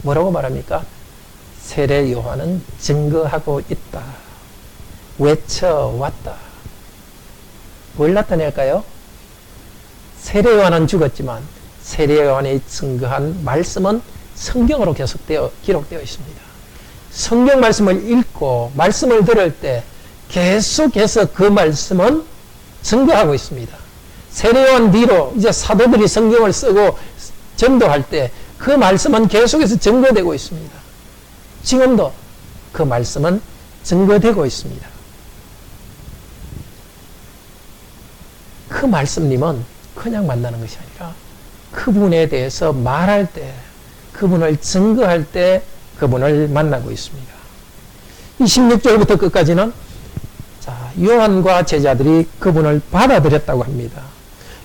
뭐라고 말합니까? 세례 요한은 증거하고 있다, 외쳐왔다. 뭘 나타낼까요? 세례 요한은 죽었지만 세례 요한이 증거한 말씀은 성경으로 기록되어 있습니다. 성경 말씀을 읽고 말씀을 들을 때 계속해서 그 말씀은 증거하고 있습니다. 세례 요한 뒤로 이제 사도들이 성경을 쓰고 전도할 때 그 말씀은 계속해서 증거되고 있습니다. 지금도 그 말씀은 증거되고 있습니다. 그 말씀님은 그냥 만나는 것이 아니라 그분에 대해서 말할 때, 그분을 증거할 때 그분을 만나고 있습니다. 이 16절부터 끝까지는 요한과 제자들이 그분을 받아들였다고 합니다.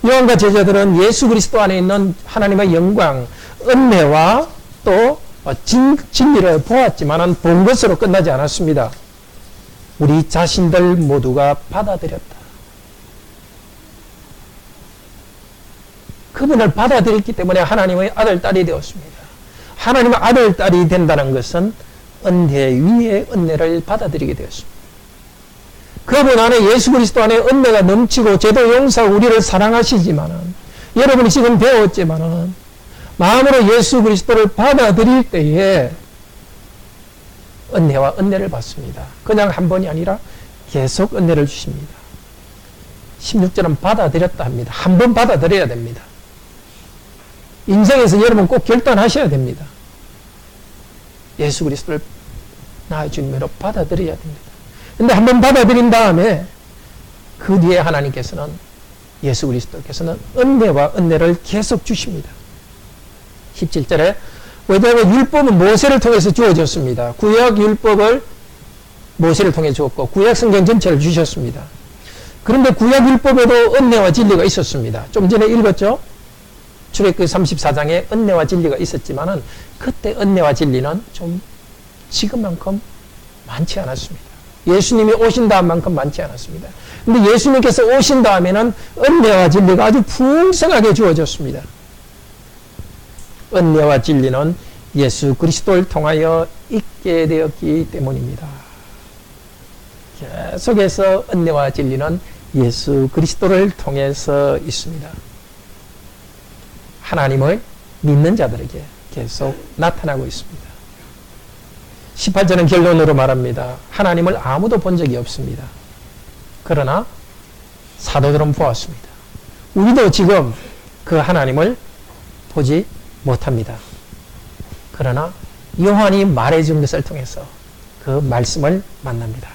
요한과 제자들은 예수 그리스도 안에 있는 하나님의 영광, 은혜와 또 진리를 보았지만 본 것으로 끝나지 않았습니다. 우리 자신들 모두가 받아들였다. 그분을 받아들였기 때문에 하나님의 아들, 딸이 되었습니다. 하나님의 아들, 딸이 된다는 것은 은혜 위에 은혜를 받아들이게 되었습니다. 그분 안에, 예수 그리스도 안에 은혜가 넘치고 죄도 용서하고 우리를 사랑하시지만은, 여러분이 지금 배웠지만은 마음으로 예수 그리스도를 받아들일 때에 은혜와 은혜를 받습니다. 그냥 한 번이 아니라 계속 은혜를 주십니다. 16절은 받아들였다 합니다. 한 번 받아들여야 됩니다. 인생에서 여러분 꼭 결단하셔야 됩니다. 예수 그리스도를 나의 주님으로 받아들여야 됩니다. 근데 한 번 받아들인 다음에 그 뒤에 하나님께서는, 예수 그리스도께서는 은혜와 은혜를 계속 주십니다. 17절에 왜냐하면 율법은 모세를 통해서 주어졌습니다. 구약 율법을 모세를 통해 주었고 구약 성경 전체를 주셨습니다. 그런데 구약 율법에도 은혜와 진리가 있었습니다. 좀 전에 읽었죠? 출애굽기 34장에 은혜와 진리가 있었지만은 그때 은혜와 진리는 좀 지금만큼 많지 않았습니다. 예수님이 오신 다음만큼 많지 않았습니다. 근데 예수님께서 오신 다음에는 은혜와 진리가 아주 풍성하게 주어졌습니다. 은혜와 진리는 예수 그리스도를 통하여 있게 되었기 때문입니다. 계속해서 은혜와 진리는 예수 그리스도를 통해서 있습니다. 하나님을 믿는 자들에게 계속 나타나고 있습니다. 18절은 결론으로 말합니다. 하나님을 아무도 본 적이 없습니다. 그러나 사도들은 보았습니다. 우리도 지금 그 하나님을 보지 못합니다. 그러나 요한이 말해준 것을 통해서 그 말씀을 만납니다.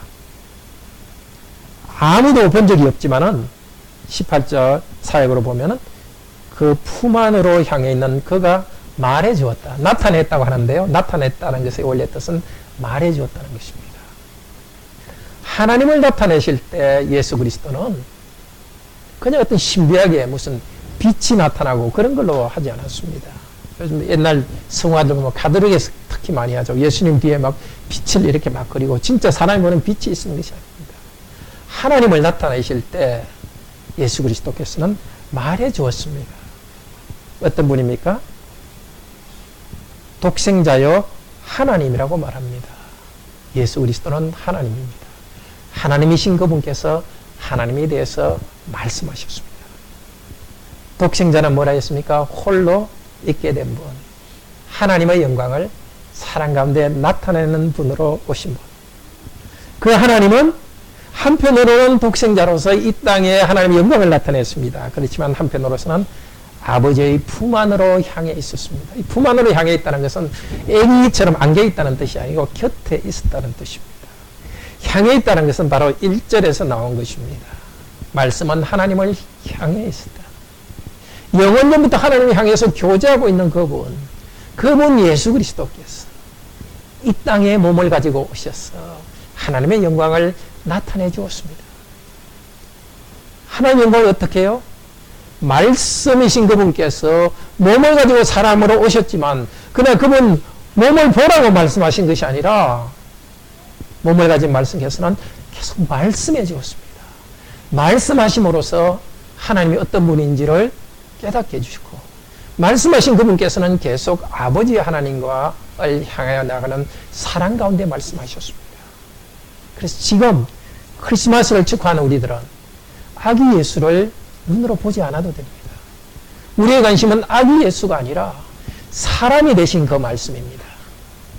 아무도 본 적이 없지만은 18절 사역으로 보면은 그 품 안으로 향해 있는 그가 말해 주었다. 나타냈다고 하는데요. 나타냈다는 것의 원래 뜻은 말해 주었다는 것입니다. 하나님을 나타내실 때 예수 그리스도는 그냥 어떤 신비하게 무슨 빛이 나타나고 그런 걸로 하지 않았습니다. 요즘 옛날 성화들 보면 가드릭에서 특히 많이 하죠. 예수님 뒤에 막 빛을 이렇게 막 그리고 진짜 사람이 보는 빛이 있는 것이 아닙니다. 하나님을 나타내실 때 예수 그리스도께서는 말해 주었습니다. 어떤 분입니까? 독생자여 하나님이라고 말합니다. 예수 그리스도는 하나님입니다. 하나님이신 그분께서 하나님에 대해서 말씀하셨습니다. 독생자는 뭐라 했습니까? 홀로 있게 된 분, 하나님의 영광을 사람 가운데 나타내는 분으로 오신 분. 그 하나님은 한편으로는 독생자로서 이 땅에 하나님의 영광을 나타냈습니다. 그렇지만 한편으로서는 아버지의 품 안으로 향해 있었습니다. 이 품 안으로 향해 있다는 것은 애기처럼 안겨 있다는 뜻이 아니고 곁에 있었다는 뜻입니다. 향해 있다는 것은 바로 1절에서 나온 것입니다. 말씀은 하나님을 향해 있었다. 영원전부터 하나님을 향해서 교제하고 있는 그분 예수 그리스도께서 이 땅에 몸을 가지고 오셔서 하나님의 영광을 나타내 주었습니다. 하나님의 영광을 어떻게 해요? 말씀이신 그분께서 몸을 가지고 사람으로 오셨지만 그러나 그분 몸을 보라고 말씀하신 것이 아니라 몸을 가진 말씀께서는 계속 말씀해 주었습니다. 말씀하심으로써 하나님이 어떤 분인지를 깨닫게 해주시고 말씀하신 그분께서는 계속 아버지 하나님과를 향하여 나가는 사랑 가운데 말씀하셨습니다. 그래서 지금 크리스마스를 축하하는 우리들은 아기 예수를 눈으로 보지 않아도 됩니다. 우리의 관심은 아기 예수가 아니라 사람이 되신 그 말씀입니다.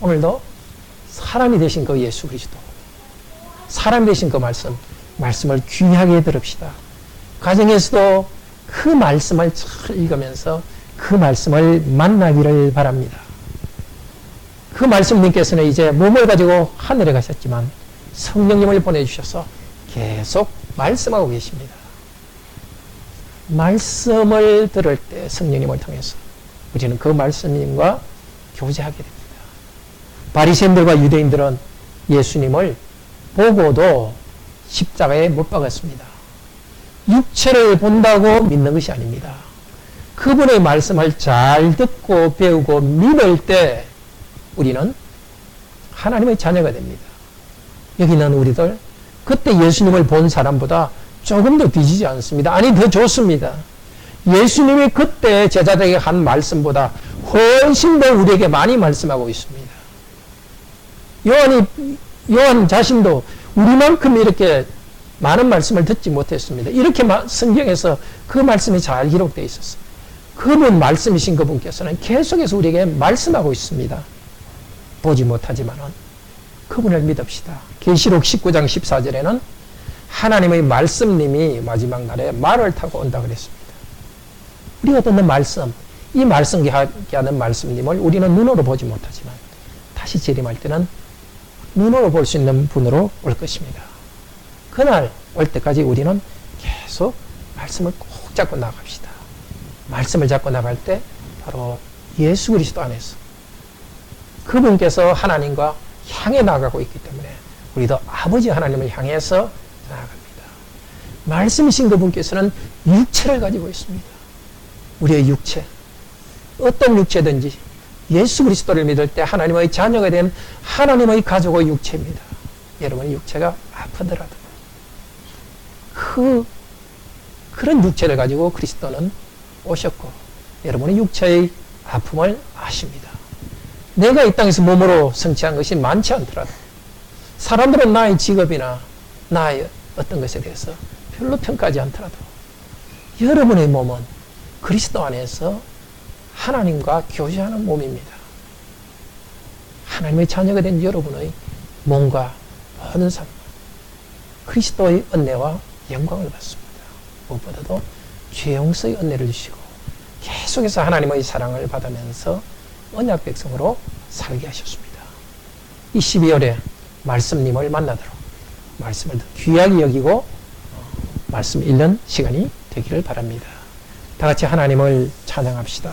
오늘도 사람이 되신 그 예수 그리스도, 사람이 되신 그 말씀을 귀하게 들읍시다. 가정에서도 그 말씀을 잘 읽으면서 그 말씀을 만나기를 바랍니다. 그 말씀님께서는 이제 몸을 가지고 하늘에 가셨지만 성령님을 보내주셔서 계속 말씀하고 계십니다. 말씀을 들을 때 성령님을 통해서 우리는 그 말씀님과 교제하게 됩니다. 바리새인들과 유대인들은 예수님을 보고도 십자가에 못 박았습니다. 육체를 본다고 믿는 것이 아닙니다. 그분의 말씀을 잘 듣고 배우고 믿을 때 우리는 하나님의 자녀가 됩니다. 여기 있는 우리들 그때 예수님을 본 사람보다 조금 더 뒤지지 않습니다. 아니 더 좋습니다. 예수님이 그때 제자들에게 한 말씀보다 훨씬 더 우리에게 많이 말씀하고 있습니다. 요한 자신도 우리만큼 이렇게 많은 말씀을 듣지 못했습니다. 이렇게 성경에서 그 말씀이 잘 기록되어 있었어요. 그분 말씀이신 그분께서는 계속해서 우리에게 말씀하고 있습니다. 보지 못하지만은 그분을 믿읍시다. 계시록 19장 14절에는 하나님의 말씀님이 마지막 날에 말을 타고 온다 그랬습니다. 우리가 듣는 말씀, 이 말씀께 하는 말씀님을 우리는 눈으로 보지 못하지만 다시 재림할 때는 눈으로 볼 수 있는 분으로 올 것입니다. 그날 올 때까지 우리는 계속 말씀을 꼭 잡고 나갑시다. 말씀을 잡고 나갈 때 바로 예수 그리스도 안에서 그분께서 하나님과 향해 나가고 있기 때문에 우리도 아버지 하나님을 향해서 나아갑니다. 말씀이신 그분께서는 육체를 가지고 있습니다. 우리의 육체, 어떤 육체든지 예수 그리스도를 믿을 때 하나님의 자녀가 된 하나님의 가족의 육체입니다. 여러분의 육체가 아프더라도 그런 육체를 가지고 그리스도는 오셨고 여러분의 육체의 아픔을 아십니다. 내가 이 땅에서 몸으로 성취한 것이 많지 않더라도 사람들은 나의 직업이나 나의 어떤 것에 대해서 별로 평가하지 않더라도 여러분의 몸은 그리스도 안에서 하나님과 교제하는 몸입니다. 하나님의 자녀가 된 여러분의 몸과 모든 삶 그리스도의 은혜와 영광을 받습니다. 무엇보다도 죄 용서의 은혜를 주시고 계속해서 하나님의 사랑을 받으면서 언약 백성으로 살게 하셨습니다. 이 12월에 말씀님을 만나도록 말씀을 더 귀하게 여기고 말씀 읽는 시간이 되기를 바랍니다. 다 같이 하나님을 찬양합시다.